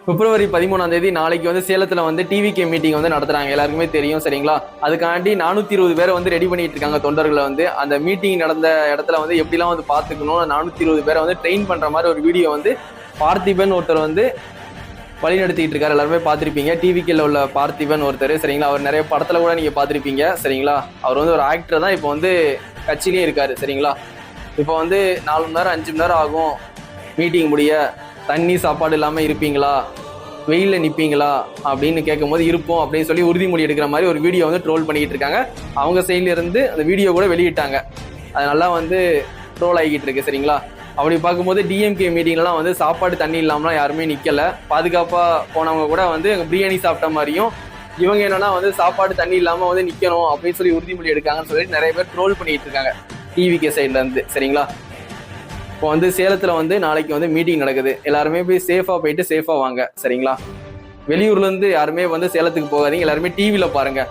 பிப்ரவரி 13 நாளைக்கு வந்து சேலத்துல வந்து டிவிகே மீட்டிங் வந்து நடத்துறாங்க, எல்லாருக்குமே தெரியும் சரிங்களா. அதுக்காண்டி 420 பேரை வந்து ரெடி பண்ணிட்டு இருக்காங்க தொண்டர்களை வந்து. அந்த மீட்டிங் நடந்த இடத்துல வந்து எப்படிலாம் வந்து பாத்துக்கணும், 420 பேரை வந்து ட்ரெயின் பண்ற மாதிரி ஒரு வீடியோ வந்து பார்த்திபன் ஒருத்தர் வந்து வழி நடத்திட்டு இருக்காரு. எல்லாருமே பார்த்திருப்பீங்க, டிவிகேல உள்ள பார்த்திபன் ஒருத்தர் சரிங்களா. அவர் நிறைய படத்துல கூட நீங்க பார்த்திருப்பீங்க சரிங்களா. அவர் வந்து ஒரு ஆக்டர் தான், இப்போ வந்து கட்சியிலேயே இருக்காரு சரிங்களா. இப்போ வந்து 4 மணி நேரம் 5 மணி நேரம் ஆகும் மீட்டிங் முடிய, தண்ணி சாப்பாடு இல்லாம இருப்பீங்களா, வெயில்ல நிப்பீங்களா அப்படின்னு கேட்கும்போது இருப்போம் அப்படின்னு சொல்லி உறுதிமொழி எடுக்கிற மாதிரி ஒரு வீடியோ வந்து ட்ரோல் பண்ணிக்கிட்டு இருக்காங்க. அவங்க சைட்ல இருந்து அந்த வீடியோ கூட வெளியிட்டாங்க, அது நல்லா வந்து ட்ரோல் ஆகிக்கிட்டு இருக்கு சரிங்களா. அப்படி பார்க்கும்போது டிஎம்கே மீட்டிங்லாம் வந்து சாப்பாடு தண்ணி இல்லாமலாம் யாருமே நிக்கல, பாதுகாப்பா போனவங்க கூட வந்து பிரியாணி சாப்பிட்ட மாதிரியும், இவங்க என்னன்னா வந்து சாப்பாடு தண்ணி இல்லாம வந்து நிக்கணும் அப்படின்னு சொல்லி உறுதிமொழி எடுக்காங்கன்னு சொல்லிட்டு நிறைய பேர் ட்ரோல் பண்ணிட்டு இருக்காங்க டிவிகே சைட்ல இருந்து சரிங்களா. இப்போ வந்து சேலத்துல வந்து நாளைக்கு வந்து மீட்டிங் நடக்குது, எல்லாருமே போய் சேஃபா போயிட்டு சேஃபா வாங்க சரிங்களா. வெளியூர்ல இருந்து யாருமே வந்து சேலத்துக்கு போகாதீங்க, எல்லாருமே டிவில பாருங்க,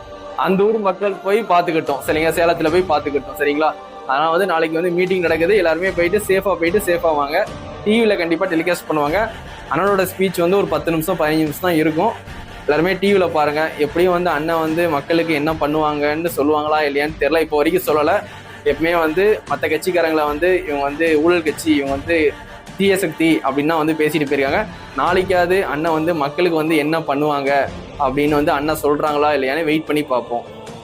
அந்த ஊர் மக்கள் போய் பாத்துக்கிட்டோம் சரிங்களா, சேலத்துல போய் பாத்துக்கிட்டோம் சரிங்களா. ஆனா வந்து நாளைக்கு வந்து மீட்டிங் நடக்குது, எல்லாருமே போயிட்டு சேஃபா வாங்க. டிவில கண்டிப்பா டெலிகாஸ்ட் பண்ணுவாங்க. அண்ணனோட ஸ்பீச் வந்து ஒரு 10 நிமிஷம் 15 நிமிஷம் தான் இருக்கும். எல்லாருமே டிவில பாருங்க. எப்படியும் வந்து அண்ணன் வந்து மக்களுக்கு என்ன பண்ணுவாங்கன்னு சொல்லுவாங்களா இல்லையான்னு தெரியல, இப்போ வரைக்கும் சொல்லலை. எப்பவுமே வந்து மற்ற கட்சிக்காரங்களை வந்து இவங்க வந்து ஊழல் கட்சி, இவங்க வந்து தீய சக்தி அப்படின்னு தான் வந்து பேசிட்டு போயிருக்காங்க. நாளைக்காவது அண்ணன் வந்து மக்களுக்கு வந்து என்ன பண்ணுவாங்க அப்படின்னு வந்து அண்ணன் சொல்றாங்களா இல்லையான்னு வெயிட் பண்ணி பார்ப்போம்.